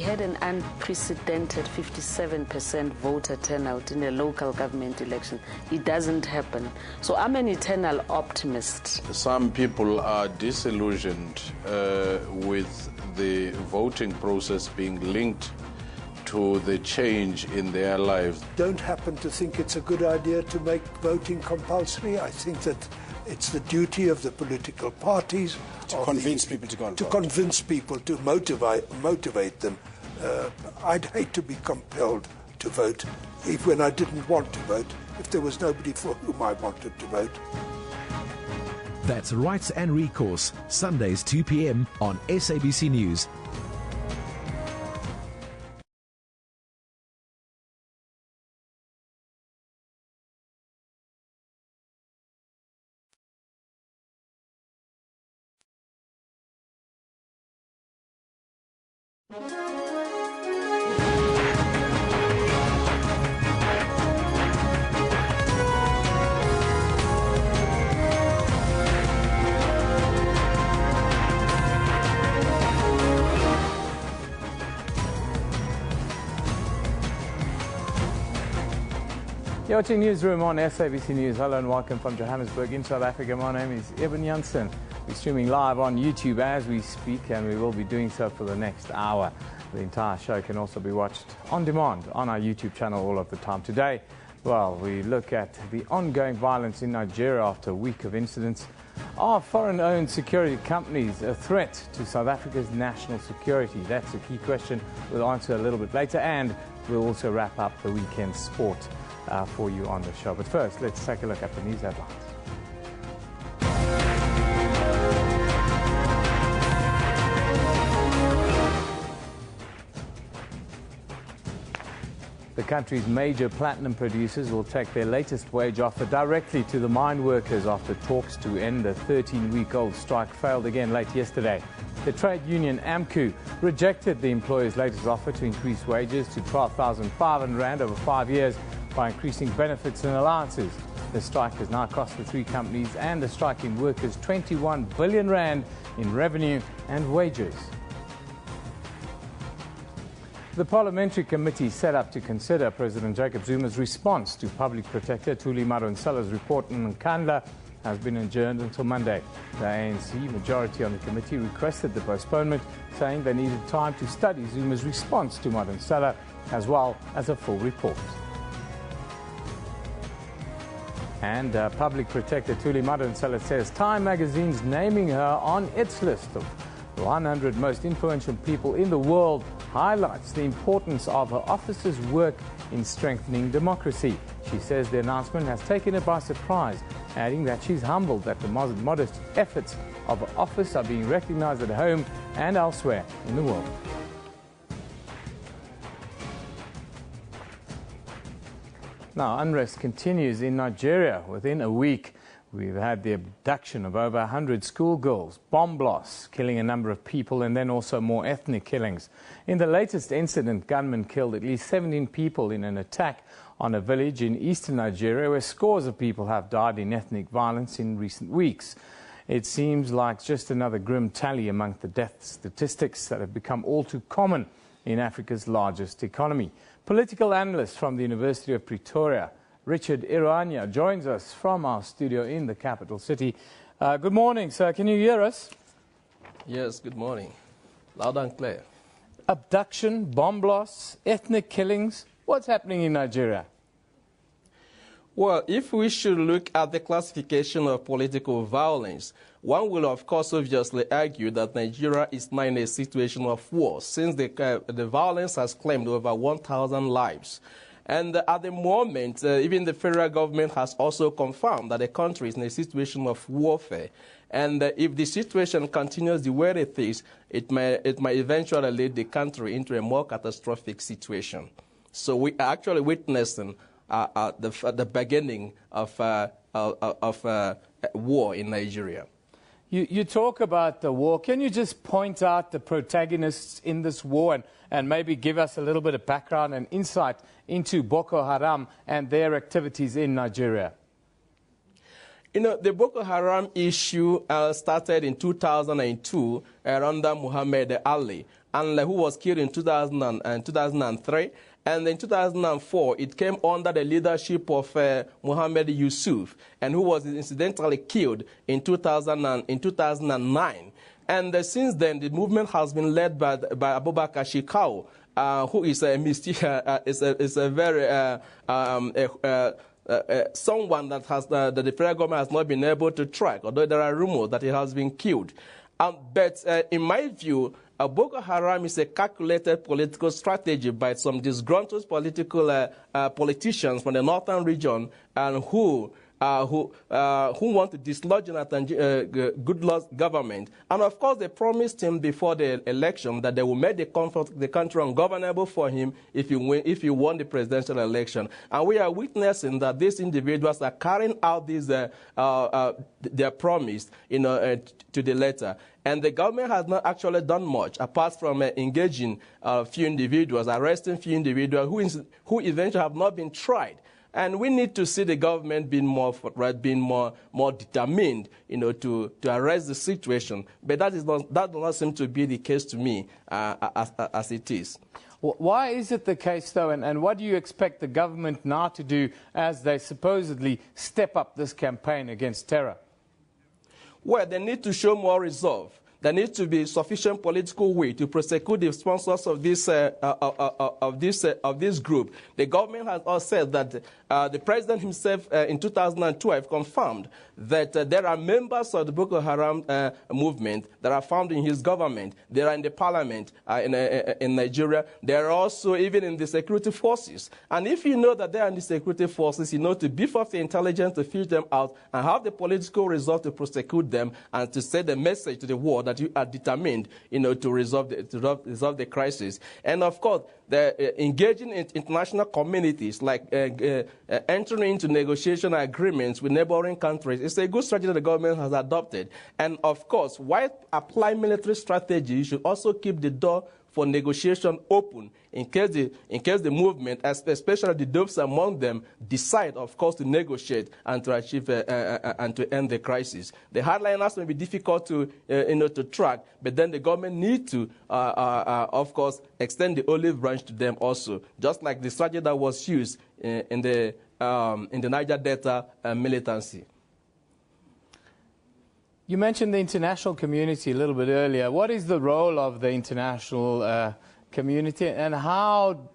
had an unprecedented 57% voter turnout in a local government election. It doesn't happen. So I'm an eternal optimist. Some people are disillusioned with the voting process being linked to the change in their lives. Don't happen to think it's a good idea to make voting compulsory. I think that it's the duty of the political parties to convince people to go and vote. To convince people, to motivate them. I'd hate to be compelled to vote when I didn't want to vote, if there was nobody for whom I wanted to vote. That's Rights and Recourse, Sundays 2 p.m. on SABC News. You're watching Newsroom on SABC News. Hello and welcome from Johannesburg in South Africa. My name is Eben Jansen. We're streaming live on YouTube as we speak, and we will be doing so for the next hour. The entire show can also be watched on demand on our YouTube channel all of the time. Today, well, we look at the ongoing violence in Nigeria after a week of incidents. Are foreign-owned security companies a threat to South Africa's national security? That's a key question. We'll answer a little bit later, and we'll also wrap up the weekend sport for you on the show. But first, let's take a look at the news headlines. The country's major platinum producers will take their latest wage offer directly to the mine workers after talks to end the 13-week-old strike failed again late yesterday. The trade union AMCU rejected the employers' latest offer to increase wages to 12,500 rand over 5 years by increasing benefits and allowances. The strike has now cost the three companies and the striking workers 21 billion rand in revenue and wages. The parliamentary committee set up to consider President Jacob Zuma's response to Public Protector Thuli Madonsela's report in Nkandla has been adjourned until Monday. The ANC majority on the committee requested the postponement, saying they needed time to study Zuma's response to Madonsela as well as a full report. And Public Protector Thuli Madonsela says Time magazine's naming her on its list of 100 most influential people in the world highlights the importance of her office's work in strengthening democracy. She says the announcement has taken her by surprise, adding that she's humbled that the modest efforts of her office are being recognized at home and elsewhere in the world. Now, unrest continues in Nigeria. Within a week, we've had the abduction of over 100 schoolgirls, bomb blasts, killing a number of people, and then also more ethnic killings. In the latest incident, gunmen killed at least 17 people in an attack on a village in eastern Nigeria, where scores of people have died in ethnic violence in recent weeks. It seems like just another grim tally among the death statistics that have become all too common in Africa's largest economy. Political analyst from the University of Pretoria, Richard Irania, joins us from our studio in the capital city. Good morning, sir. Can you hear us? Yes, good morning. Loud and clear. Abduction, bomb blasts, ethnic killings. What's happening in Nigeria? Well, if we should look at the classification of political violence, one will, of course, obviously argue that Nigeria is now in a situation of war, since the violence has claimed over 1,000 lives. And at the moment, even the federal government has also confirmed that the country is in a situation of warfare. And if the situation continues the way it is, it may eventually lead the country into a more catastrophic situation. So we are actually witnessing the beginning of war in Nigeria. You talk about the war. Can you just point out the protagonists in this war and maybe give us a little bit of background and insight into Boko Haram and their activities in Nigeria? You know, the Boko Haram issue started in 2002 under Muhammad Ali, and who was killed in 2003. And in 2004, it came under the leadership of Mohammed Yusuf, and who was incidentally killed in 2009. And since then, the movement has been led by Abubakar Shekau, who is a very someone that the federal government has not been able to track, although there are rumors that he has been killed. But in my view, Boko Haram is a calculated political strategy by some disgruntled politicians from the northern region, and who want to dislodge Jonathan Goodluck's government. And of course, they promised him before the election that they will make the country ungovernable for him if he won the presidential election. And we are witnessing that these individuals are carrying out their promise, to the letter. And the government has not actually done much, apart from engaging few individuals, arresting few individuals who eventually have not been tried. And we need to see the government being more determined, to arrest the situation. But that does not seem to be the case to me as it is. Why is it the case, though, and what do you expect the government now to do as they supposedly step up this campaign against terror? Well, they need to show more resolve. There needs to be sufficient political will to prosecute the sponsors of this group. The government has also said that the president himself in 2012 confirmed that there are members of the Boko Haram movement that are found in his government. They are in the parliament in Nigeria. They are also even in the security forces. And if you know that they are in the security forces, you know to beef up the intelligence to fish them out and have the political resolve to prosecute them and to send the message to the world that you are determined, to resolve the crisis. And of course, engaging in international communities, like entering into negotiation agreements with neighboring countries, is a good strategy that the government has adopted. And of course, while applying military strategy, you should also keep the door for negotiation open in case the movement, especially the dopes among them, decide, of course, to negotiate and to achieve and to end the crisis. The hardliners may be difficult to track, but then the government need to, of course, extend the olive branch to them also, just like the strategy that was used in the Niger Delta militancy. You mentioned the international community a little bit earlier. What is the role of the international community, and how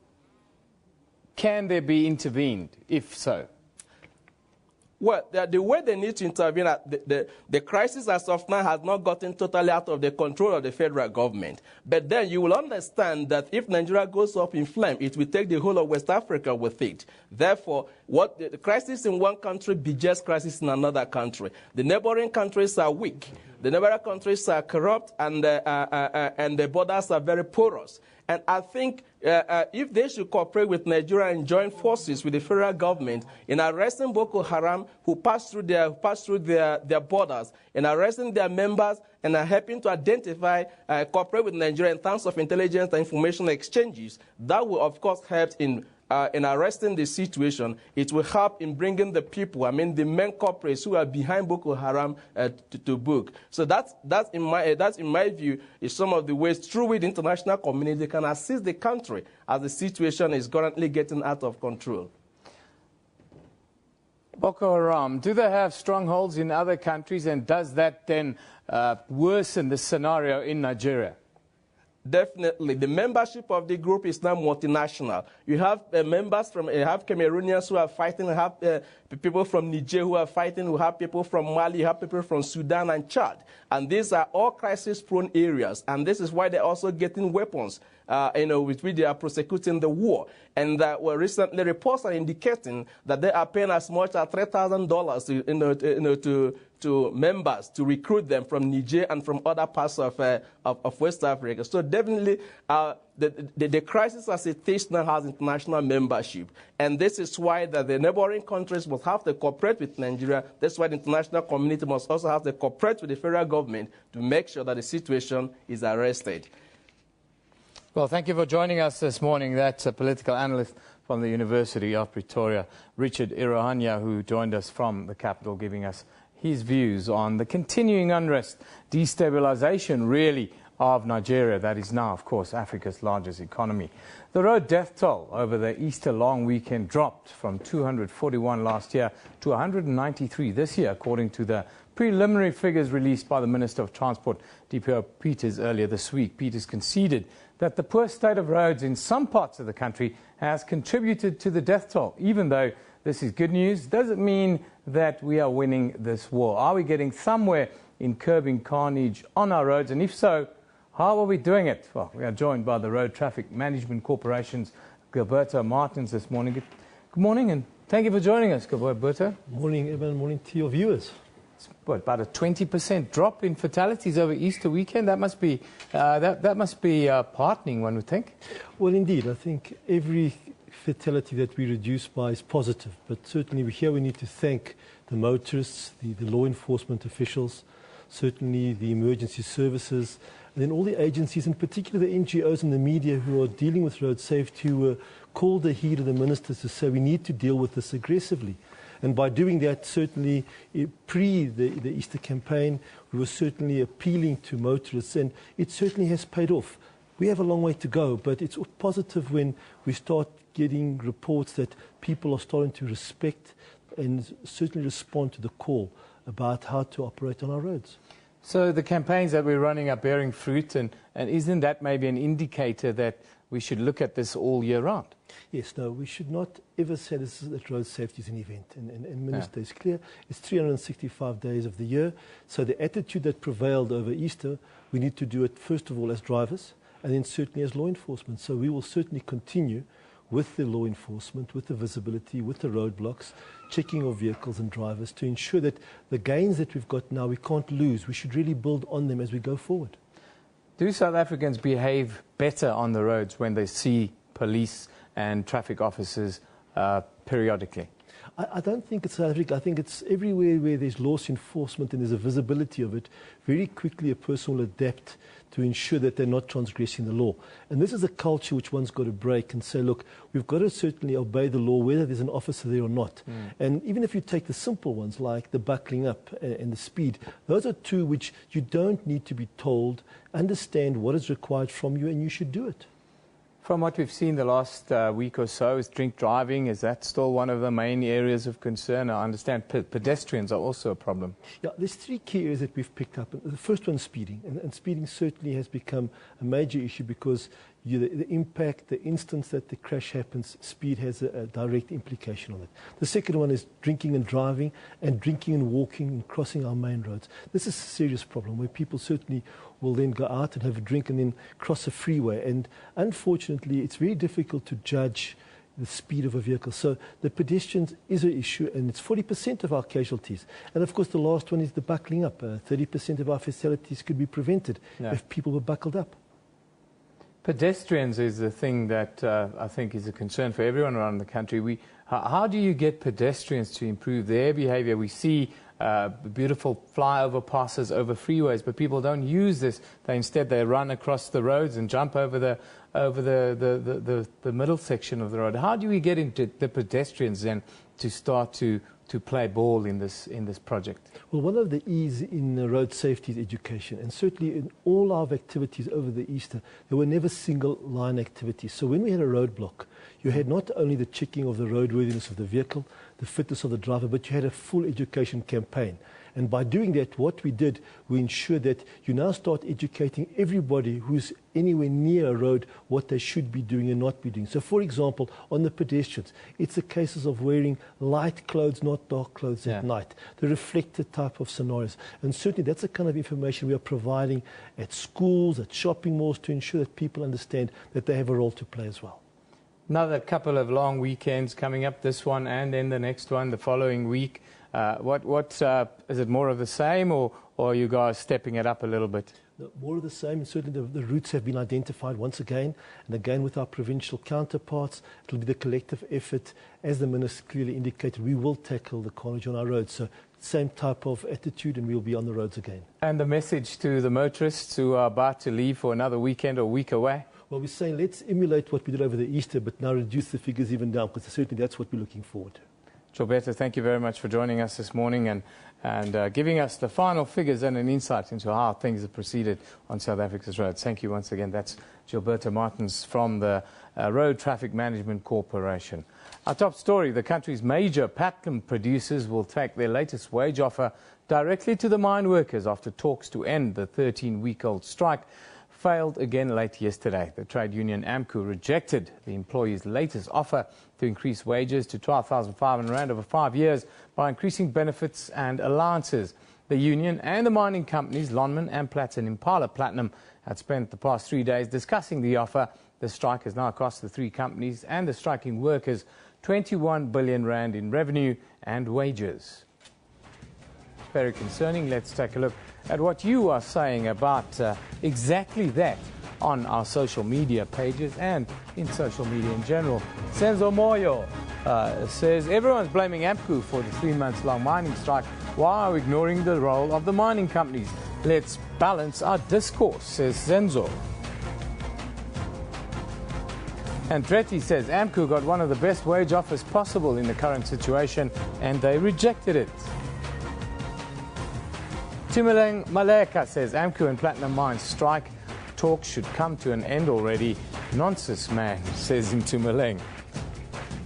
can they be intervened, if so? Well, the way they need to intervene, the crisis as of now has not gotten totally out of the control of the federal government. But then you will understand that if Nigeria goes up in flame, it will take the whole of West Africa with it. Therefore, the crisis in one country begets crisis in another country. The neighboring countries are weak. The neighboring countries are corrupt, and the borders are very porous. And I think if they should cooperate with Nigeria and join forces with the federal government in arresting Boko Haram, who pass through their borders, and arresting their members, and are helping to identify, cooperate with Nigeria in terms of intelligence and information exchanges, that will, of course, help in arresting the situation. It will help in bringing the people, the main culprits who are behind Boko Haram to book. So that's in my view is some of the ways through which the international community can assist the country as the situation is currently getting out of control. Boko Haram, do they have strongholds in other countries, and does that then worsen the scenario in Nigeria? Definitely. The membership of the group is now multinational. You have members you have Cameroonians who are fighting, you have people from Niger who are fighting, you have people from Mali, you have people from Sudan and Chad. And these are all crisis-prone areas. And this is why they're also getting weapons, with which they are prosecuting the war. And recently reports are indicating that they are paying as much as $3,000 to members to recruit them from Niger and from other parts of West Africa. So definitely the crisis as it is now has international membership. And this is why that the neighboring countries must have to cooperate with Nigeria. That's why the international community must also have to cooperate with the federal government to make sure that the situation is arrested. Well, thank you for joining us this morning. That's a political analyst from the University of Pretoria, Richard Irohanya, who joined us from the capital, giving us his views on the continuing unrest, destabilization, really, of Nigeria, that is now, of course, Africa's largest economy. The road death toll over the Easter long weekend dropped from 241 last year to 193 this year, according to the preliminary figures released by the Minister of Transport, DPO Peters, earlier this week. Peters conceded that the poor state of roads in some parts of the country has contributed to the death toll. Even though this is good news, does it mean that we are winning this war? Are we getting somewhere in curbing carnage on our roads? And if so, how are we doing it? Well, we are joined by the Road Traffic Management Corporation's Gilberto Martins this morning. Good morning, and thank you for joining us, Gilberto. Morning, Eben. Morning to your viewers. It's about a 20% drop in fatalities over Easter weekend. That must be heartening, one would think. Well, indeed, I think every fatality that we reduce by is positive. But certainly here we need to thank the motorists, the law enforcement officials, certainly the emergency services, and then all the agencies, in particular the NGOs and the media who are dealing with road safety, who called the heed of the ministers to say we need to deal with this aggressively. And by doing that, certainly pre the Easter campaign, we were certainly appealing to motorists, and it certainly has paid off. We have a long way to go, but it's positive when we start getting reports that people are starting to respect and certainly respond to the call about how to operate on our roads. So the campaigns that we're running are bearing fruit, and isn't that maybe an indicator that we should look at this all year round? Yes, no, we should not ever say that road safety is an event. And Minister is clear, it's 365 days of the year. So the attitude that prevailed over Easter, we need to do it first of all as drivers, and then certainly as law enforcement. So we will certainly continue with the law enforcement, with the visibility, with the roadblocks, checking of vehicles and drivers to ensure that the gains that we've got now we can't lose. We should really build on them as we go forward. Do South Africans behave better on the roads when they see police and traffic officers periodically? I don't think it's South Africa. I think it's everywhere where there's law enforcement and there's a visibility of it. Very quickly a person will adapt to ensure that they're not transgressing the law. And this is a culture which one's got to break and say, look, we've got to certainly obey the law, whether there's an officer there or not. And even if you take the simple ones like the buckling up and the speed, those are two which you don't need to be told. Understand what is required from you and you should do it. From what we've seen the last week or so, is drink driving, is that still one of the main areas of concern? I understand pedestrians are also a problem. Yeah, there's three key areas that we've picked up. The first one is speeding, and speeding certainly has become a major issue because the impact, the instance that the crash happens, speed has a direct implication on it. The second one is drinking and driving, and drinking and walking and crossing our main roads. This is a serious problem where people certainly will then go out and have a drink and then cross a freeway. And unfortunately, it's very difficult to judge the speed of a vehicle. So the pedestrians is an issue, and it's 40% of our casualties. And of course, the last one is the buckling up. 30% of our fatalities could be prevented if people were buckled up. Pedestrians is the thing that I think is a concern for everyone around the country. How do you get pedestrians to improve their behavior? We see beautiful flyover passes over freeways, but people don't use this. Instead, they run across the roads and jump over the middle section of the road. How do we get into the pedestrians then to start to play ball in this project? Well, one of the E's in road safety is education, and certainly in all our activities over the Easter, there were never single line activities. So when we had a roadblock, you had not only the checking of the roadworthiness of the vehicle, the fitness of the driver, but you had a full education campaign. And by doing that, what we did, we ensured that you now start educating everybody who's anywhere near a road what they should be doing and not be doing. So, for example, on the pedestrians, it's the cases of wearing light clothes, not dark clothes at night, the reflected type of scenarios. And certainly that's the kind of information we are providing at schools, at shopping malls, to ensure that people understand that they have a role to play as well. Another couple of long weekends coming up, this one and then the next one, the following week. Is it more of the same, or are you guys stepping it up a little bit? More of the same. Certainly the routes have been identified once again, and again with our provincial counterparts. It will be the collective effort. As the Minister clearly indicated, we will tackle the carnage on our roads. So same type of attitude, and we'll be on the roads again. And the message to the motorists who are about to leave for another weekend or week away? Well, we're saying let's emulate what we did over the Easter, but now reduce the figures even down, because certainly that's what we're looking forward to. Gilberto, thank you very much for joining us this morning and giving us the final figures and an insight into how things have proceeded on South Africa's roads. Thank you once again. That's Gilberto Martins from the Road Traffic Management Corporation. Our top story, the country's major platinum producers will take their latest wage offer directly to the mine workers after talks to end the 13-week-old strike failed again late yesterday. The trade union AMCU rejected the employees' latest offer to increase wages to 12,500 rand over 5 years by increasing benefits and allowances. The union and the mining companies, Lonmin, Amplats and Impala Platinum, had spent the past 3 days discussing the offer. The strike has now cost the three companies and the striking workers 21 billion rand in revenue and wages. Very concerning. Let's take a look at what you are saying about exactly that on our social media pages and in social media in general. Senzo Moyo says, everyone's blaming AMCU for the 3 months long mining strike. Why are we ignoring the role of the mining companies? Let's balance our discourse, says Senzo. And Tretti says, AMCU got one of the best wage offers possible in the current situation and they rejected it. Timileng Maleka says, AMCU and Platinum Mines strike talk should come to an end already. Nonsense, man, says Timileng.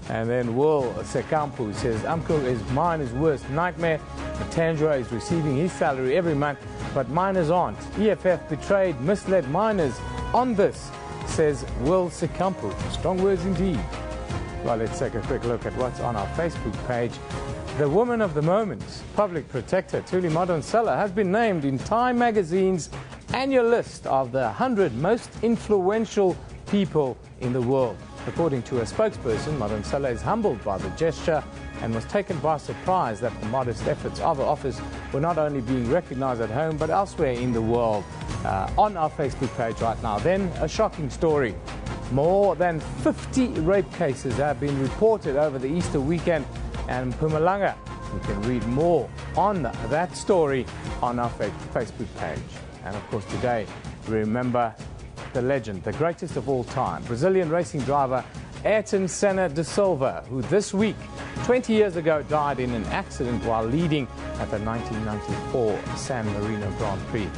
And then Will Sekampu says, AMCU is miners' worst nightmare. Matanjwa is receiving his salary every month, but miners aren't. EFF betrayed, misled miners on this, says Will Sekampu. Strong words indeed. Well, let's take a quick look at what's on our Facebook page. The woman of the moment, public protector Thuli Madonsela, has been named in Time magazine's annual list of the 100 most influential people in the world. According to a spokesperson, Madonsela is humbled by the gesture and was taken by surprise that the modest efforts of her office were not only being recognized at home but elsewhere in the world. On our Facebook page right now. Then a shocking story. More than 50 rape cases have been reported over the Easter weekend and Mpumalanga. You can read more on that story on our Facebook page. And of course today we remember the legend, the greatest of all time, Brazilian racing driver Ayrton Senna da Silva, who this week, 20 years ago, died in an accident while leading at the 1994 San Marino Grand Prix.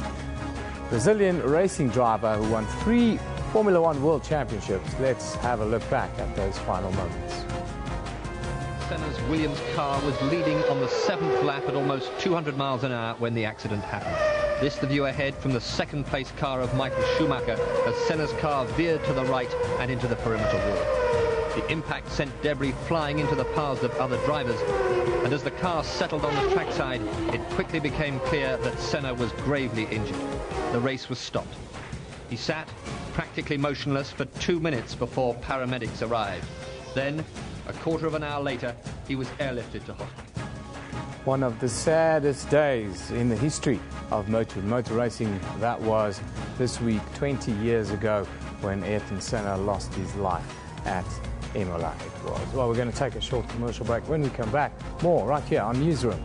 Brazilian racing driver who won 3 Formula One World Championships. Let's have a look back at those final moments. Senna's Williams car was leading on the 7th lap at almost 200 miles an hour when the accident happened. This the view ahead from the second place car of Michael Schumacher as Senna's car veered to the right and into the perimeter wall. The impact sent debris flying into the paths of other drivers, and as the car settled on the trackside, it quickly became clear that Senna was gravely injured. The race was stopped. He sat practically motionless for 2 minutes before paramedics arrived. Then, a quarter of an hour later, he was airlifted to hospital. One of the saddest days in the history of motor racing. That was this week, 20 years ago, when Ayrton Senna lost his life at Imola. It was. Well, we're going to take a short commercial break. When we come back, more right here on Newsroom.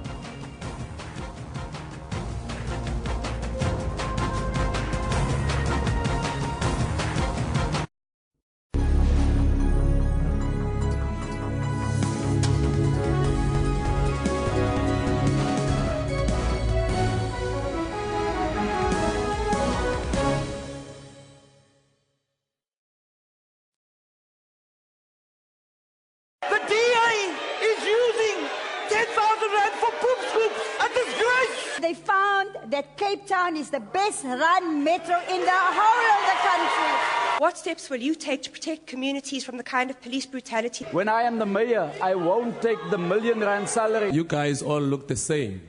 They found that Cape Town is the best run metro in the whole of the country. What steps will you take to protect communities from the kind of police brutality? When I am the mayor, I won't take the R1 million salary. You guys all look the same.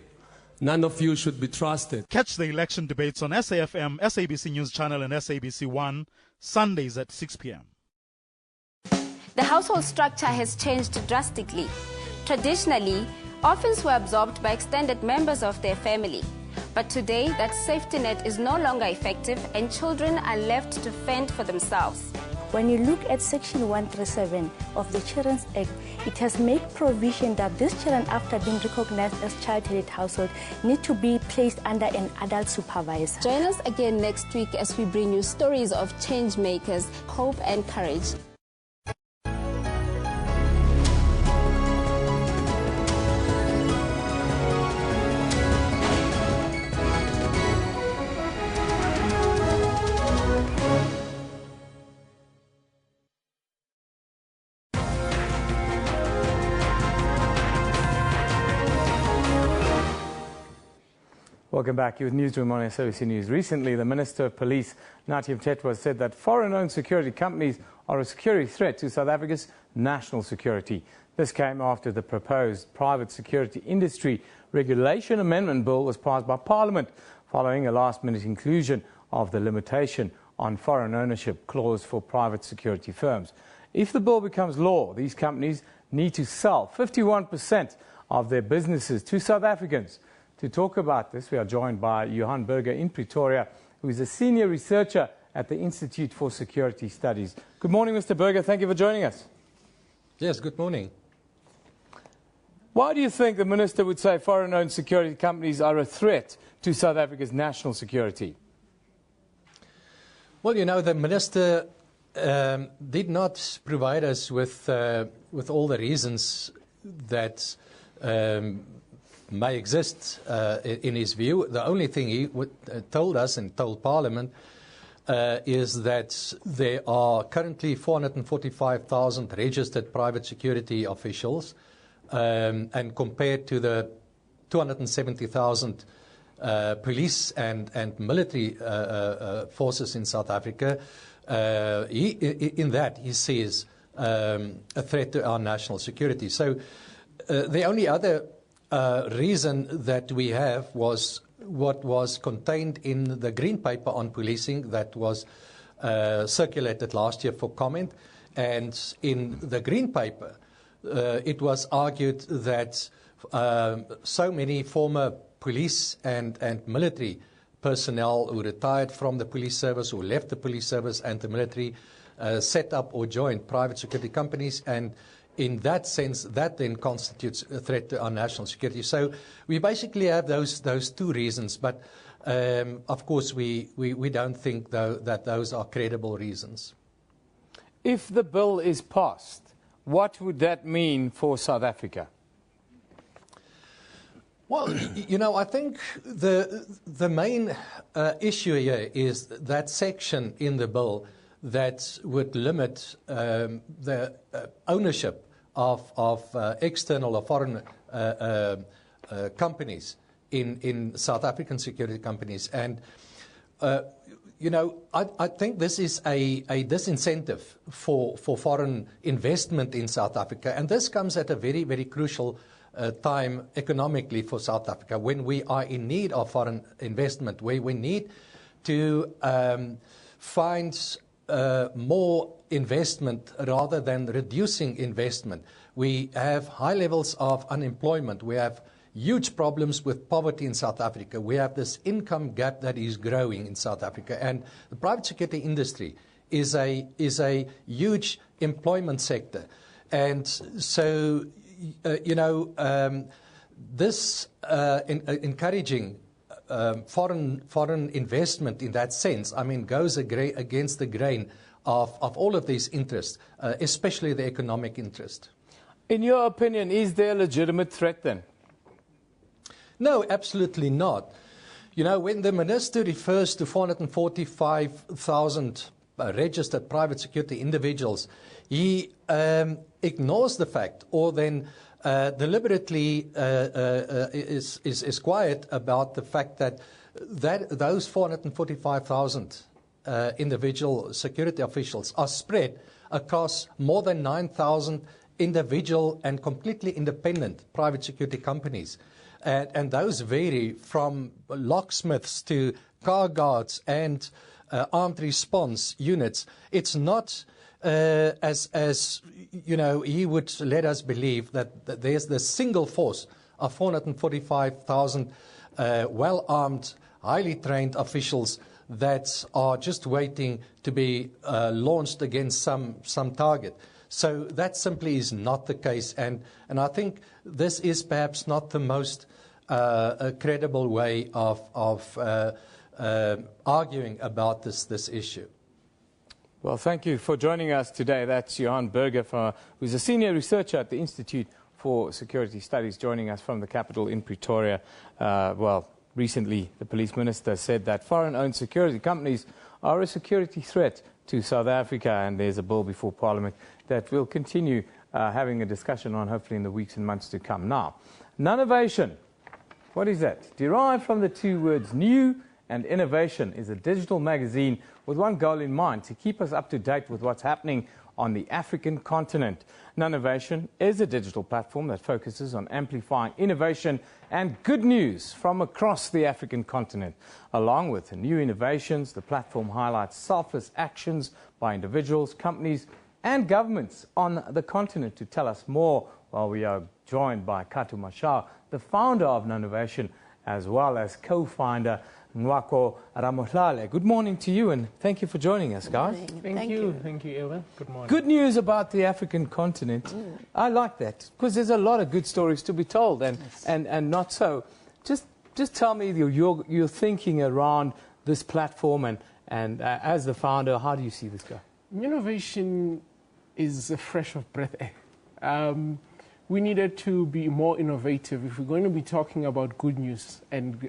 None of you should be trusted. Catch the election debates on SAFM, SABC News Channel and SABC One, Sundays at 6 p.m. The household structure has changed drastically. Traditionally, orphans were absorbed by extended members of their family. But today, that safety net is no longer effective and children are left to fend for themselves. When you look at Section 137 of the Children's Act, it has made provision that these children, after being recognized as child-headed household, need to be placed under an adult supervisor. Join us again next week as we bring you stories of change makers, hope and courage. Welcome back. You're with Newsroom on SABC News. Recently, the Minister of Police, Nathi Mthethwa, said that foreign-owned security companies are a security threat to South Africa's national security. This came after the proposed private security industry regulation amendment bill was passed by Parliament, following a last-minute inclusion of the limitation on foreign ownership clause for private security firms. If the bill becomes law, these companies need to sell 51% of their businesses to South Africans. To talk about this, we are joined by Johan Burger in Pretoria, who is a senior researcher at the Institute for Security Studies. Good morning, Mr. Burger. Thank you for joining us. Yes, good morning. Why do you think the Minister would say foreign-owned security companies are a threat to South Africa's national security? Well, you know, the Minister did not provide us with all the reasons that may exist in his view. The only thing he told us and told Parliament is that there are currently 445,000 registered private security officials, and compared to the 270,000 police and military forces in South Africa, in that he sees a threat to our national security. So the only other reason that we have was what was contained in the Green Paper on policing that was circulated last year for comment. And in the Green Paper, it was argued that so many former police and military personnel who retired from the police service, who left the police service and the military, set up or joined private security companies, and in that sense, that then constitutes a threat to our national security. So we basically have those two reasons, but of course we don't think, though, that those are credible reasons. If the bill is passed, what would that mean for South Africa? Well, you know, I think the main issue here is that section in the bill that would limit the ownership of external or foreign companies in South African security companies. And, you know, I think this is a disincentive for foreign investment in South Africa. And this comes at a very, very crucial time economically for South Africa, when we are in need of foreign investment, where we need to find more investment rather than reducing investment. We have high levels of unemployment. We have huge problems with poverty in South Africa. We have this income gap that is growing in South Africa. And the private security industry is a huge employment sector. And so, you know, this encouraging foreign investment in that sense, I mean, goes against the grain of all of these interests, especially the economic interest. In your opinion, is there a legitimate threat then? No, absolutely not. You know, when the Minister refers to 445,000 registered private security individuals, he ignores the fact, or then deliberately is quiet about the fact that those 445,000 individual security officials are spread across more than 9,000 individual and completely independent private security companies. And those vary from locksmiths to car guards and armed response units. It's not as you know, he would let us believe that there's the single force of 445,000 well-armed, highly trained officials that are just waiting to be launched against some target. So that simply is not the case, and I think this is perhaps not the most credible way of arguing about this issue. Well, thank you for joining us today. That's Johan Burger, who's a senior researcher at the Institute for Security Studies, joining us from the capital in Pretoria. Well, recently the police minister said that foreign-owned security companies are a security threat to South Africa, and there's a bill before Parliament that we'll continue having a discussion on, hopefully in the weeks and months to come. Now, Nonovation What is that? Derived from the two words new and innovation, is a digital magazine with one goal in mind: to keep us up to date with what's happening on the African continent. Nunnovation is a digital platform that focuses on amplifying innovation and good news from across the African continent. Along with the new innovations, the platform highlights selfless actions by individuals, companies and governments on the continent. To tell us more, well, we are joined by Katu Mashao, the founder of Nunnovation, as well as co-founder Nwako Ramohlale. Good morning to you, and thank you for joining us, guys. Thank you, Eben. Good morning. Good news about the African continent. I like that, because there's a lot of good stories to be told, and not so. Just tell me your thinking around this platform, and as the founder, how do you see this go? Innovation is a fresh of breath air. We needed to be more innovative if we're going to be talking about good news and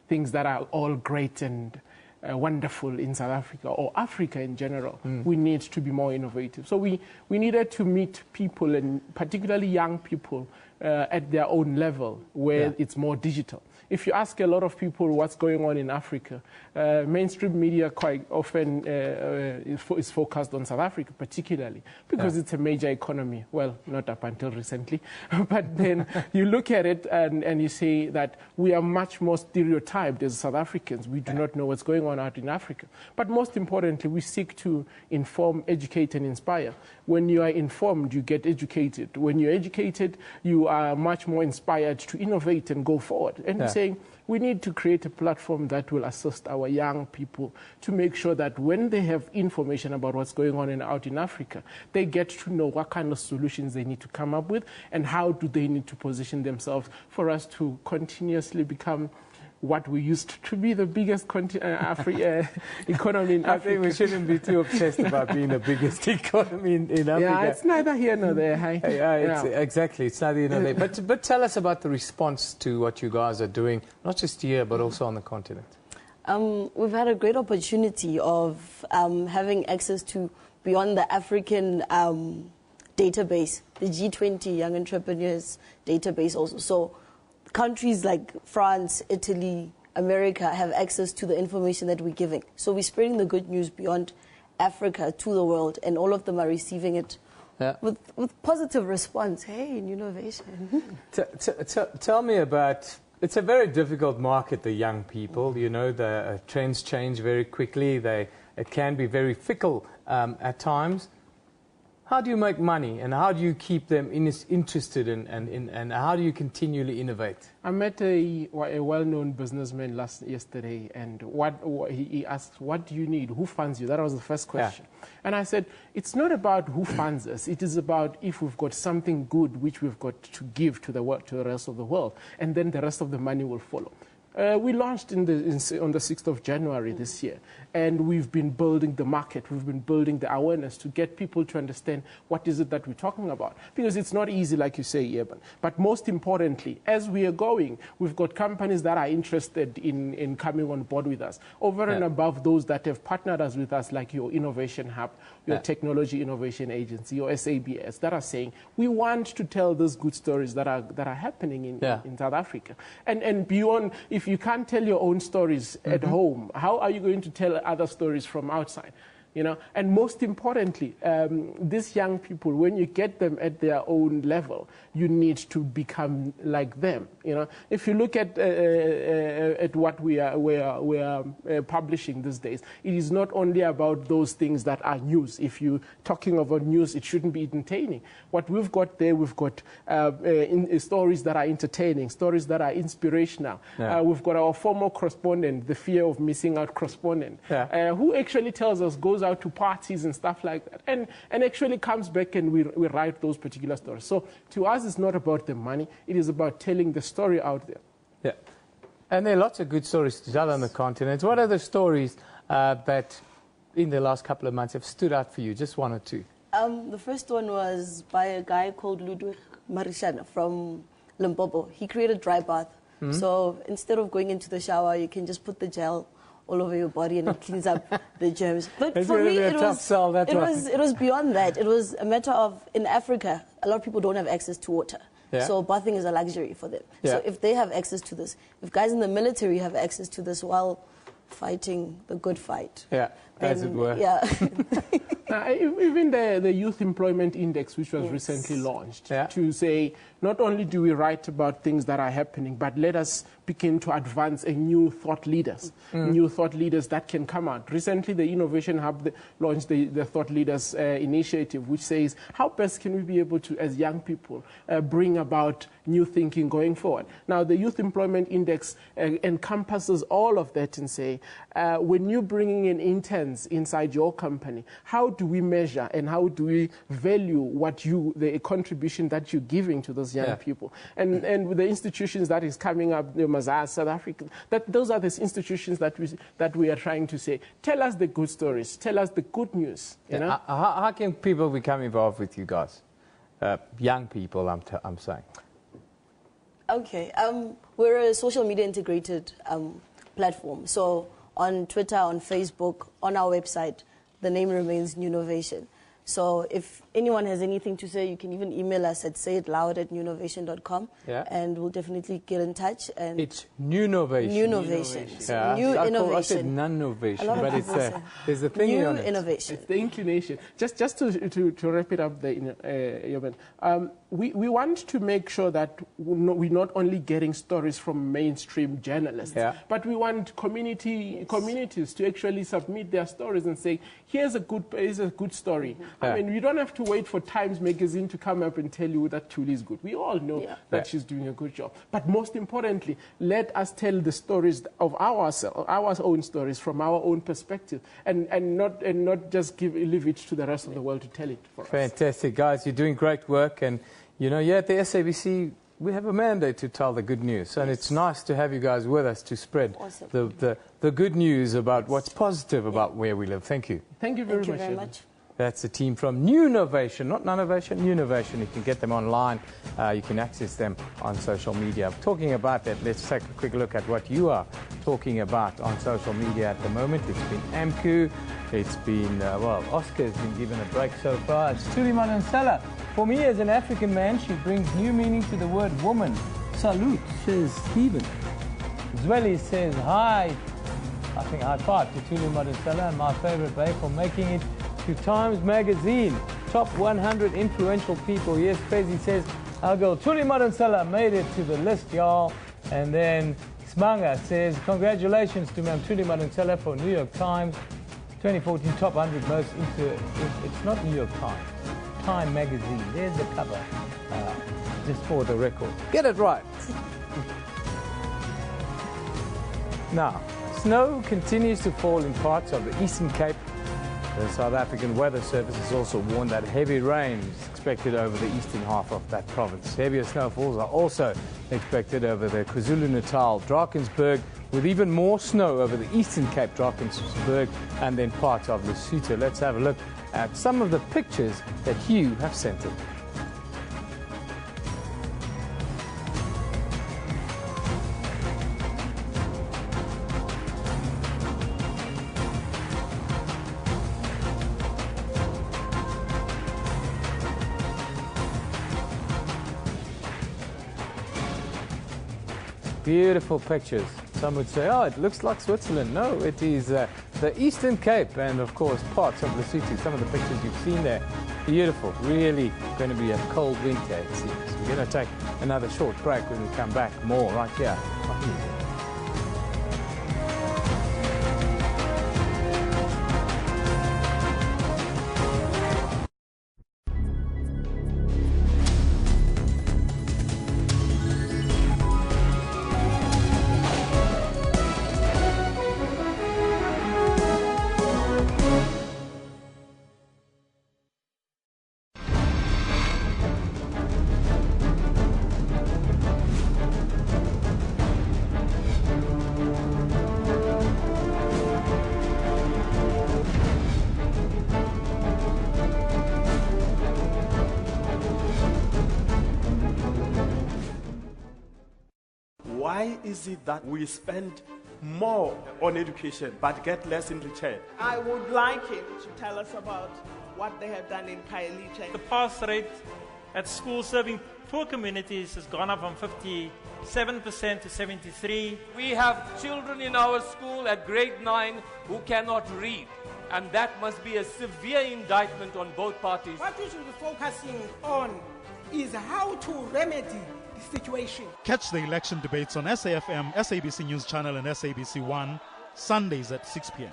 things that are all great and wonderful in South Africa or Africa in general. We need to be more innovative. So we needed to meet people, and particularly young people, at their own level, where it's more digital. If you ask a lot of people what's going on in Africa, mainstream media quite often is focused on South Africa, particularly because it's a major economy. Well, not up until recently, but then you look at it and you say that we are much more stereotyped as South Africans. We do not know what's going on out in Africa. But most importantly, we seek to inform, educate, and inspire. When you are informed, you get educated. When you're educated, you are much more inspired to innovate and go forward. And saying we need to create a platform that will assist our young people to make sure that when they have information about what's going on out in Africa, they get to know what kind of solutions they need to come up with and how do they need to position themselves for us to continuously become what we used to be, the biggest economy in Africa. I think we shouldn't be too obsessed about being the biggest economy in Africa. Yeah, it's neither here nor there. Exactly, it's neither here nor there. But tell us about the response to what you guys are doing, not just here, but also on the continent. We've had a great opportunity of having access to beyond the African database, the G20 Young Entrepreneurs database also. So countries like France, Italy, America have access to the information that we're giving. So we're spreading the good news beyond Africa to the world, and all of them are receiving it with positive response. Hey, innovation. Tell me about, it's a very difficult market, the young people. You know, the trends change very quickly. It can be very fickle at times. How do you make money, and how do you keep them interested and how do you continually innovate? I met a well-known businessman yesterday, and he asked, what do you need? Who funds you? That was the first question. And I said, it's not about who funds us. It is about if we've got something good which we've got to give to the rest of the world, and then the rest of the money will follow. We launched on the 6th of January this year, and we've been building the market, we've been building the awareness to get people to understand what is it that we're talking about. Because it's not easy, like you say, Eben. But most importantly, as we are going, we've got companies that are interested in coming on board with us, over and above those that have partnered us with us, like your Innovation Hub, your Technology Innovation Agency, your SABC, that are saying, we want to tell those good stories that are happening in South Africa. And beyond, if you can't tell your own stories at home, how are you going to tell other stories from outside? You know, and most importantly, these young people, when you get them at their own level, you need to become like them. You know, if you look at what we are publishing these days, it is not only about those things that are news. If you're talking about news, it shouldn't be entertaining. What we've got there, we've got stories that are entertaining, stories that are inspirational. We've got our former correspondent, the fear of missing out correspondent, who actually tells us, goes out to parties and stuff like that, and actually comes back and we write those particular stories. So to us, it's not about the money, it is about telling the story out there. Yeah, and there are lots of good stories to tell on the continent. What are the stories that in the last couple of months have stood out for you? Just one or two. The first one was by a guy called Ludwig Marishana from Limpopo. He created dry bath. So instead of going into the shower, you can just put the gel all over your body and it cleans up the germs. But for me, it was beyond that. It was a matter of, in Africa, a lot of people don't have access to water. Yeah. So bathing is a luxury for them. Yeah. So if they have access to this, if guys in the military have access to this while fighting the good fight. Yeah, as it were. Yeah. Even the Youth Employment Index, which was recently launched, to say not only do we write about things that are happening, but let us begin to advance a new thought leaders, new thought leaders that can come out. Recently, the Innovation Hub launched the Thought Leaders Initiative, which says how best can we be able to, as young people, bring about new thinking going forward. Now, the Youth Employment Index encompasses all of that and say, when you're bringing in interns inside your company, how do we measure and how do we value what the contribution that you're giving to those young people? And with the institutions that is coming up, Mazars, South Africa, those are the institutions that we are trying to say, tell us the good stories, tell us the good news. You know? How can people become involved with you guys? Young people, I'm saying. Okay, we're a social media integrated platform. So on Twitter, on Facebook, on our website, the name remains Newnovation. So if anyone has anything to say, you can even email us at sayitloud@newnovation.com, and we'll definitely get in touch. And it's Newnovation. Newnovation. Yeah. New innovation. I said non-novation, but there's a thing new on it. Innovation. It's the inclination. Just to wrap it up, Eben, we want to make sure that we're not only getting stories from mainstream journalists, but we want communities to actually submit their stories and say, here's a good story. I mean, you don't have to wait for Times Magazine to come up and tell you that Thuli is good. We all know that she's doing a good job. But most importantly, let us tell the stories of our own stories from our own perspective, and not just leave it to the rest of the world to tell it for us. Fantastic, guys. You're doing great work, and you know, at the SABC, we have a mandate to tell the good news, and it's nice to have you guys with us to spread the good news about what's positive about where we live. Thank you. Thank you very much. That's the team from Newnovation, not Nonnovation, Newnovation. You can get them online. You can access them on social media. Talking about that, let's take a quick look at what you are talking about on social media at the moment. It's been AMCU. It's been, Oscar has been given a break so far. It's Thuli Madonsela. For me, as an African man, she brings new meaning to the word woman. Salute, says Stephen. Zweli says, hi. I think high five to Thuli Madonsela and my favorite babe for making it to Times Magazine. Top 100 influential people. Yes, Fezi says, our girl Thuli Madonsela made it to the list, y'all. And then Smanga says, congratulations to Ma'am Thuli Madonsela for New York Times 2014 Top 100 Most it's not New York Times, Time Magazine. There's the cover, just for the record. Get it right. Now, snow continues to fall in parts of the Eastern Cape. The South African Weather Service has also warned that heavy rain is expected over the eastern half of that province. Heavier snowfalls are also expected over the KwaZulu-Natal, Drakensberg, with even more snow over the Eastern Cape, Drakensberg, and then parts of Lesotho. Let's have a look at some of the pictures that Hugh have sent in. Beautiful pictures. Some would say, oh, it looks like Switzerland. No, it is the Eastern Cape and, of course, parts of Lesotho. Some of the pictures you've seen there. Beautiful. Really going to be a cold winter, it seems. We're going to take another short break. When we come back, more right here. Why is it that we spend more on education but get less in return? I would like him to tell us about what they have done in Khayelitsha. The pass rate at schools serving poor communities has gone up from 57% to 73%. We have children in our school at grade 9 who cannot read, and that must be a severe indictment on both parties. What we should be focusing on is how to remedy the situation. Catch the election debates on SAFM, SABC News Channel and SABC 1, Sundays at 6 p.m.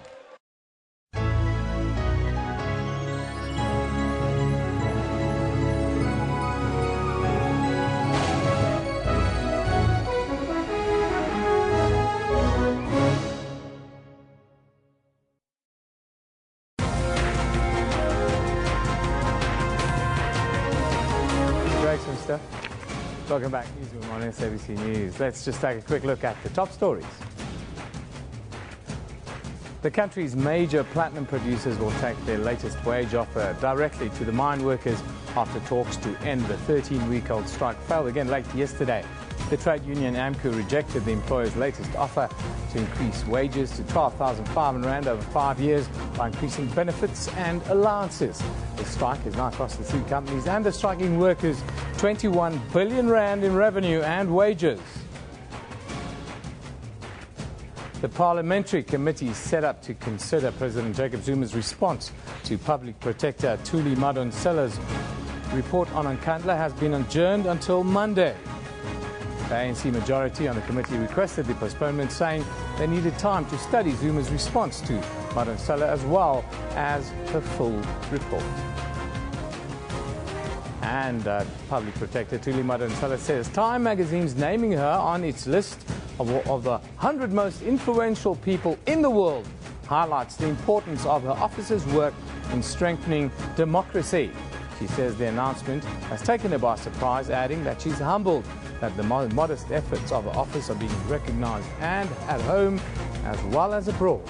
Welcome back, Newsroom on SABC News. Let's just take a quick look at the top stories. The country's major platinum producers will take their latest wage offer directly to the mine workers after talks to end the 13-week-old strike failed again late yesterday. The trade union AMCU rejected the employer's latest offer to increase wages to 12,500 Rand over 5 years by increasing benefits and allowances. The strike has now cost the three companies and the striking workers 21 billion Rand in revenue and wages. The parliamentary committee set up to consider President Jacob Zuma's response to Public Protector Thuli Madonsela's report on Nkandla has been adjourned until Monday. The ANC majority on the committee requested the postponement, saying they needed time to study Zuma's response to Madonsela as well as the full report. And Public Protector Thuli Madonsela says Time magazine's naming her on its list of the 100 most influential people in the world highlights the importance of her office's work in strengthening democracy. She says the announcement has taken her by surprise, adding that she's humbled that the modest efforts of her office are being recognized and at home as well as abroad.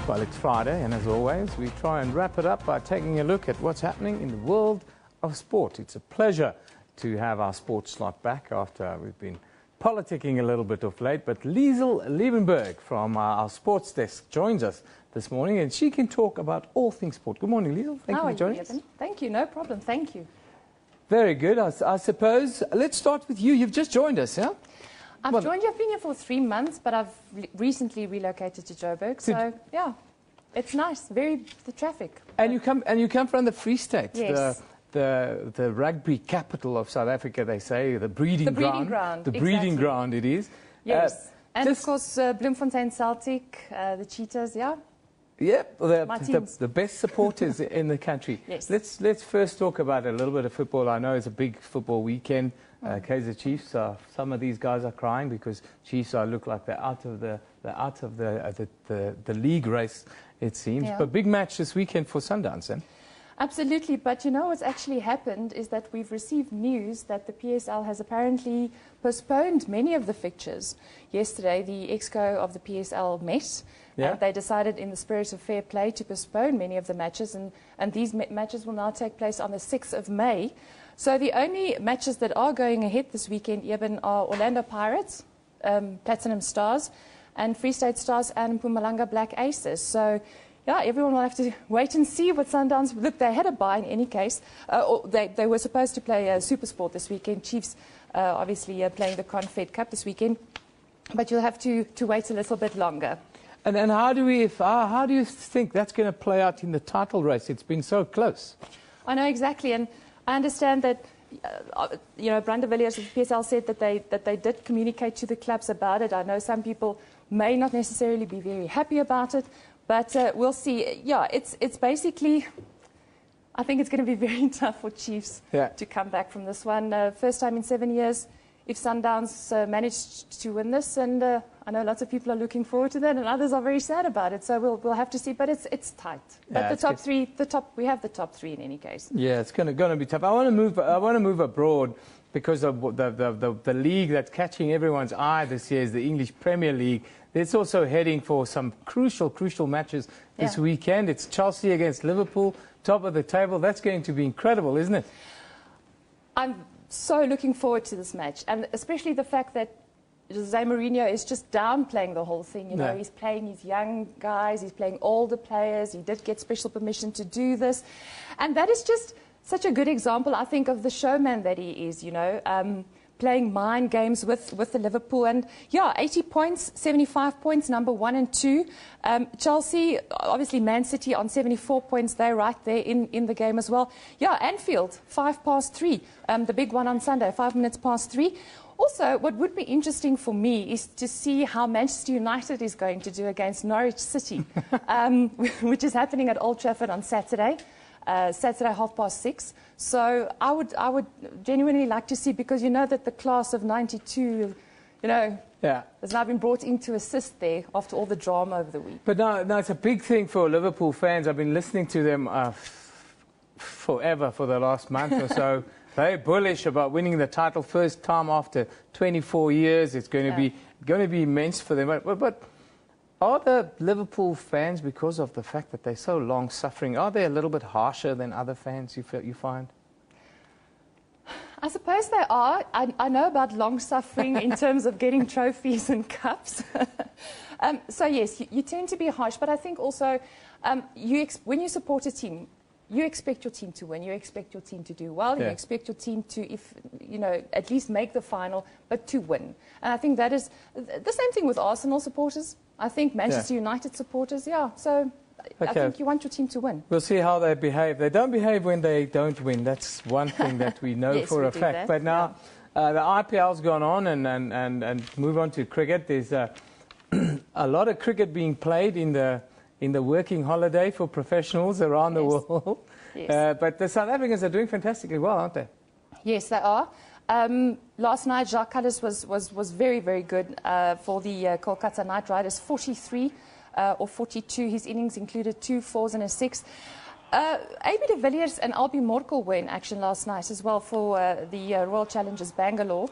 Well, it's Friday, and as always, we try and wrap it up by taking a look at what's happening in the world of sport. It's a pleasure to have our sports slot back after we've been politicking a little bit of late. But Liesel Liebenberg from our sports desk joins us this morning, and she can talk about all things sport. Good morning, Liesel. Thank you for joining us. Thank you. No problem. Thank you. Very good. I suppose let's start with you. You've just joined us, yeah? I've been here for 3 months, but I've recently relocated to Joburg. So, yeah, it's nice. The traffic. And you come from the Free State. Yes. The rugby capital of South Africa, they say, the breeding ground. The breeding ground it is. Yes. And of course, Bloemfontein Celtic, the Cheetahs, yeah. Yep, the best supporters in the country. Yes. Let's first talk about a little bit of football. I know it's a big football weekend. Kaizer Chiefs, some of these guys are crying because Chiefs look like they're out of the league race, it seems. Yeah. But big match this weekend for Sundowns, then. Absolutely, but you know what's actually happened is that we've received news that the PSL has apparently postponed many of the fixtures. Yesterday, the Exco of the PSL met, and they decided in the spirit of fair play to postpone many of the matches, and these matches will now take place on the 6th of May. So the only matches that are going ahead this weekend, Eben, are Orlando Pirates, Platinum Stars, and Free State Stars and Mpumalanga Black Aces. So yeah, everyone will have to wait and see what Sundowns... Look, they had a bye in any case. They were supposed to play Supersport this weekend. Chiefs obviously playing the Confed Cup this weekend. But you'll have to wait a little bit longer. And how do you think that's going to play out in the title race? It's been so close. I know, exactly. And I understand that, Brande Villiers of the PSL said that they did communicate to the clubs about it. I know some people may not necessarily be very happy about it. But we'll see. Yeah, it's basically, I think it's going to be very tough for Chiefs to come back from this one. First time in 7 years, if Sundowns managed to win this, and I know lots of people are looking forward to that, and others are very sad about it. So we'll have to see. But it's tight. But the top three, we have the top three in any case. Yeah, it's going to be tough. I want to move abroad because of the league that's catching everyone's eye this year is the English Premier League. It's also heading for some crucial matches this weekend. It's Chelsea against Liverpool, top of the table. That's going to be incredible, isn't it? I'm so looking forward to this match, and especially the fact that Jose Mourinho is just downplaying the whole thing. He's playing his young guys, he's playing older players. He did get special permission to do this, and that is just such a good example, I think, of the showman that he is, you know, playing mind games with the Liverpool. And, yeah, 80 points, 75 points, number 1 and 2. Chelsea, obviously Man City on 74 points. They're right there in the game as well. Yeah, Anfield, 3:05. The big one on Sunday, 3:05. Also, what would be interesting for me is to see how Manchester United is going to do against Norwich City, which is happening at Old Trafford on Saturday. Saturday, 6:30. So I would genuinely like to see, because you know that the class of 92, you know, has now been brought in to assist there after all the drama over the week. But no, it's a big thing for Liverpool fans. I've been listening to them forever for the last month or so. Very bullish about winning the title, first time after 24 years. It's going to be immense for them. But are the Liverpool fans, because of the fact that they're so long-suffering, are they a little bit harsher than other fans, you find? I suppose they are. I know about long-suffering in terms of getting trophies and cups. So, yes, you tend to be harsh. But I think also when you support a team, you expect your team to win. You expect your team to do well. You expect your team to, at least make the final, but to win. And I think that is the same thing with Arsenal supporters. I think Manchester United supporters, So I think you want your team to win. We'll see how they behave. They don't behave when they don't win. That's one thing that we know for a fact. That. But now the IPL's gone on, and move on to cricket. There's a lot of cricket being played in the working holiday for professionals around the world. But the South Africans are doing fantastically well, aren't they? Yes, they are. Last night, Jacques Kallis was very, very good for the Kolkata Knight Riders, 43 or 42. His innings included 2 4s and a 6. AB de Villiers and Albie Morkel were in action last night as well for the Royal Challengers Bangalore.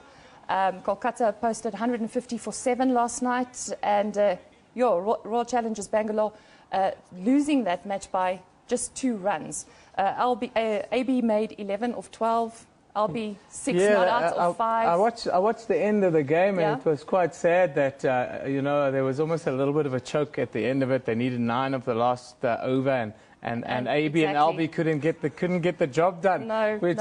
Kolkata posted 150 for 7 last night, and Royal Challengers Bangalore losing that match by just 2 runs. AB made 11 of 12. Albie 6 not out of 5. I watched the end of the game, and it was quite sad that there was almost a little bit of a choke at the end of it. They needed 9 of the last over, and AB and Albie couldn't get the job done. No, which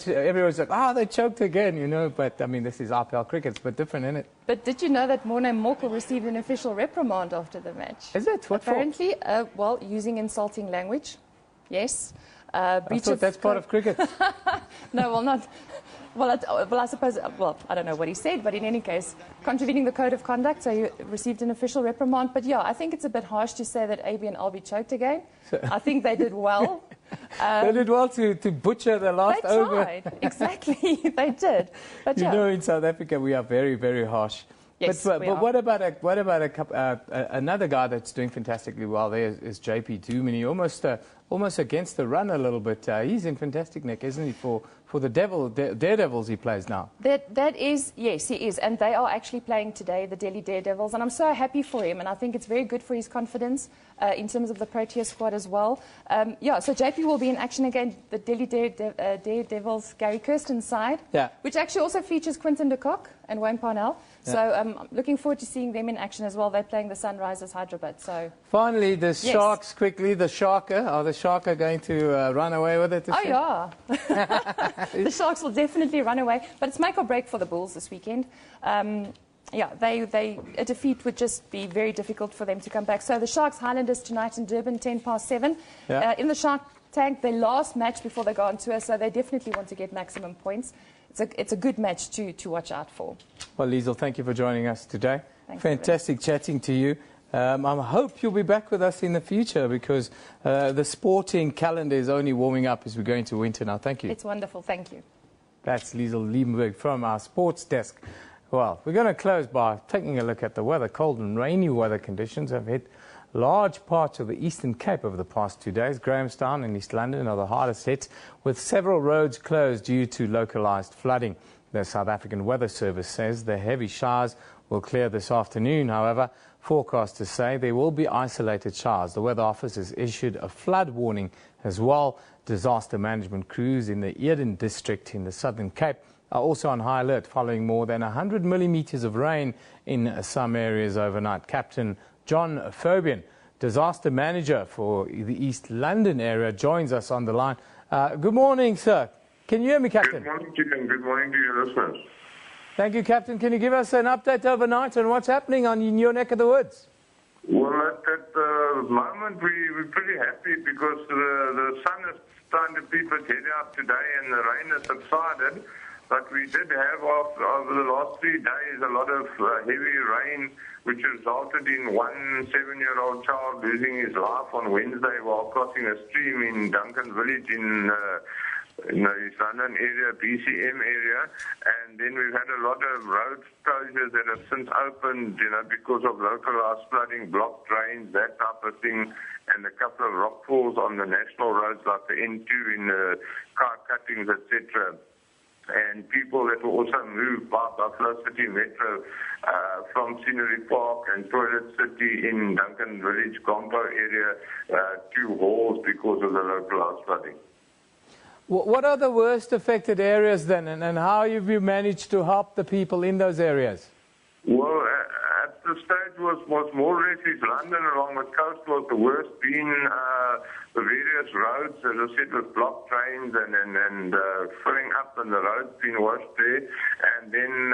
everyone's like, they choked again, But I mean, this is RPL cricket, it's a bit different, isn't it? But did you know that Morne Morkel received an official reprimand after the match? Is it? What Apparently, using insulting language. Yes. I thought that's part of cricket. No, well, not. Well, I suppose. Well, I don't know what he said, but in any case, contravening the code of conduct, so he received an official reprimand. But I think it's a bit harsh to say that AB and Albie choked again. I think they did well. They did well to butcher the last over. They tried. Exactly, they did. But in South Africa we are very, very harsh. Yes, but what about another guy that's doing fantastically well? There is JP Dumini, almost against the run a little bit. He's in fantastic nick, isn't he? For the Daredevils he plays now. That is, yes, he is, and they are actually playing today, the Delhi Daredevils, and I'm so happy for him, and I think it's very good for his confidence in terms of the Protea squad as well. So JP will be in action again, the Delhi Daredevils, Gary Kirsten's side, which actually also features Quinton de Kock and Wayne Parnell. So I'm looking forward to seeing them in action as well. They're playing the Sunrisers Hyderabad. So finally, the Sharks quickly. The Sharker, are the Sharker going to run away with it? The Sharks will definitely run away, but it's make or break for the Bulls this weekend. A defeat would just be very difficult for them to come back. So the Sharks Highlanders tonight in Durban, 7:10. In the Shark Tank, their last match before they go on tour, so they definitely want to get maximum points. It's a good match to watch out for. Well, Liesl, thank you for joining us today. Thanks, fantastic chatting to you. I hope you'll be back with us in the future, because the sporting calendar is only warming up as we go into winter now. Thank you. It's wonderful. Thank you. That's Liesl Liebenberg from our sports desk. Well, we're going to close by taking a look at the weather. Cold and rainy weather conditions have hit large parts of the Eastern Cape over the past 2 days. Grahamstown and East London are the hardest hit, with several roads closed due to localized flooding. The South African Weather Service says the heavy showers will clear this afternoon. However, forecasters say there will be isolated showers. The Weather Office has issued a flood warning as well. Disaster management crews in the Eden district in the Southern Cape are also on high alert following more than 100 millimeters of rain in some areas overnight. Captain John Fabian, disaster manager for the East London area, joins us on the line. Good morning, sir. Can you hear me, Captain? Good morning, Chicken. Good morning to your listeners. Thank you, Captain. Can you give us an update overnight on what's happening in your neck of the woods? Well, at the moment, we're pretty happy because the sun is starting to peep its head out today and the rain has subsided. But we did have, over the last 3 days, a lot of heavy rain, which resulted in one 7-year-old child losing his life on Wednesday while crossing a stream in Duncan Village in East London area, BCM area. And then we've had a lot of road closures that have since opened, because of localized flooding, blocked drains, that type of thing, and a couple of rock falls on the national roads like the N2 in car cuttings, etc. And people that were also moved by Buffalo City Metro from Scenery Park and Toilet City in Duncan Village, Gompo area to halls because of the localized flooding. What are the worst affected areas then, and how have you managed to help the people in those areas? Well, at the stage was more or less East London along the coast was the worst, being the various roads, as I said, with blocked drains and filling up and the roads being washed there. And then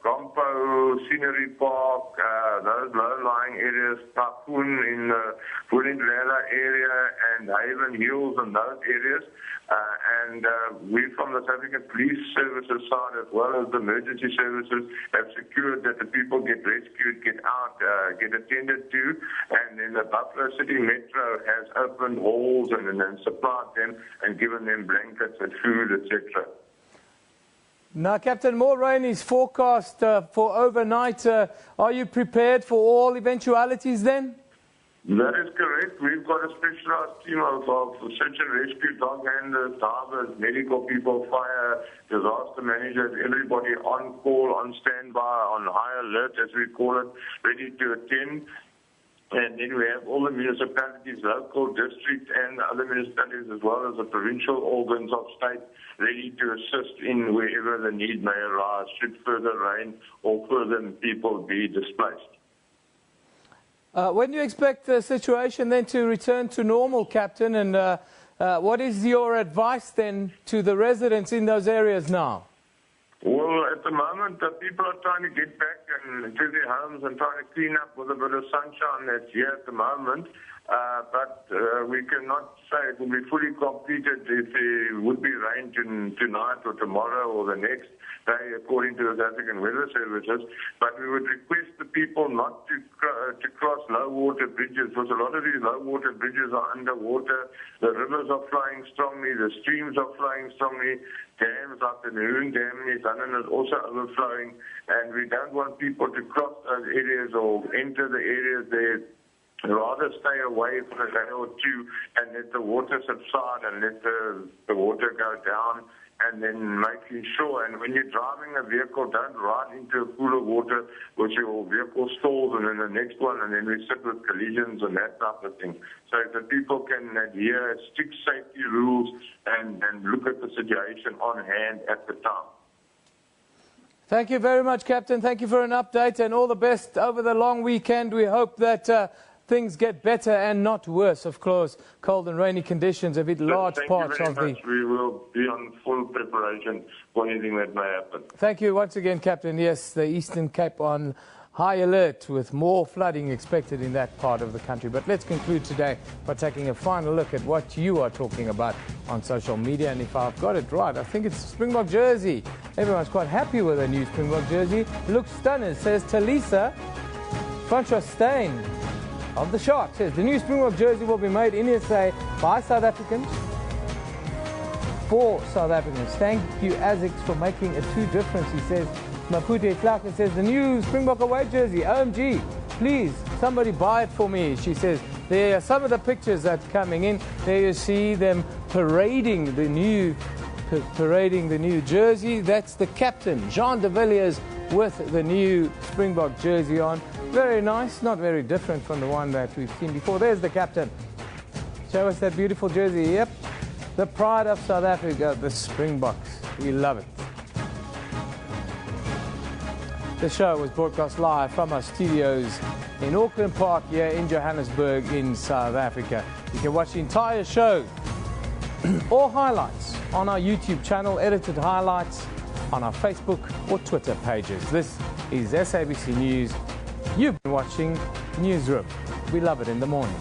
Gompo, Scenery Park, those low-lying areas, Tapoon in the Vulindlela area and Haven Hills and those areas. And we from the South African Police Services side as well as the emergency services have secured that the people get rescued, get out, get attended to, and then the Buffalo City Metro has opened halls and supplied them and given them blankets and food, etc. Now, Captain, more rain is forecast for overnight. Are you prepared for all eventualities then? That is correct. We've got a specialized team of search and rescue, dog handlers, divers, medical people, fire, disaster managers, everybody on call, on standby, on high alert, as we call it, ready to attend. And then we have all the municipalities, local, district, and other municipalities, as well as the provincial organs of state, ready to assist in wherever the need may arise, should further rain or further people be displaced. When do you expect the situation then to return to normal, Captain? And what is your advice then to the residents in those areas now? Well, at the moment, people are trying to get back to their homes and trying to clean up with a bit of sunshine that's here at the moment. But we cannot say it will be fully completed if there would be rain tonight or tomorrow or the next day, according to the South African Weather Services. But we would request the people not to cross low water bridges, because a lot of these low water bridges are underwater. The rivers are flowing strongly, the streams are flowing strongly. Dams like the Newsroom Dam in East London is also overflowing, and we don't want people to cross those areas or enter the areas there. Rather stay away for a day or two and let the water subside and let the water go down, and then making sure, and when you're driving a vehicle, don't ride into a pool of water which your vehicle stalls and then the next one, and then we sit with collisions and that type of thing. So that people can adhere strict safety rules and look at the situation on hand at the time. Thank you very much, Captain. Thank you for an update and all the best over the long weekend. We hope that things get better and not worse. Of course, cold and rainy conditions have hit large parts of the... We will be on full preparation for anything that may happen. Thank you once again, Captain. Yes, the Eastern Cape on high alert with more flooding expected in that part of the country. But let's conclude today by taking a final look at what you are talking about on social media. And if I've got it right, I think it's Springbok jersey. Everyone's quite happy with a new Springbok jersey. Looks stunning, says Talisa. Francois Stein of the Shark says the new Springbok jersey will be made in SA by South Africans for South Africans. Thank you, Azix, for making a true difference, he says. Mapute Clark says the new Springbok away jersey, OMG, please, somebody buy it for me, she says. There are some of the pictures that are coming in. There you see them parading the new jersey. That's the captain, Jean de Villiers, with the new Springbok jersey on. Very nice, not very different from the one that we've seen before. There's the captain. Show us that beautiful jersey. Yep, the pride of South Africa, the Springboks. We love it. The show was broadcast live from our studios in Auckland Park here in Johannesburg in South Africa. You can watch the entire show or highlights on our YouTube channel, edited highlights on our Facebook or Twitter pages. This is SABC News. You've been watching Newsroom. We love it in the morning.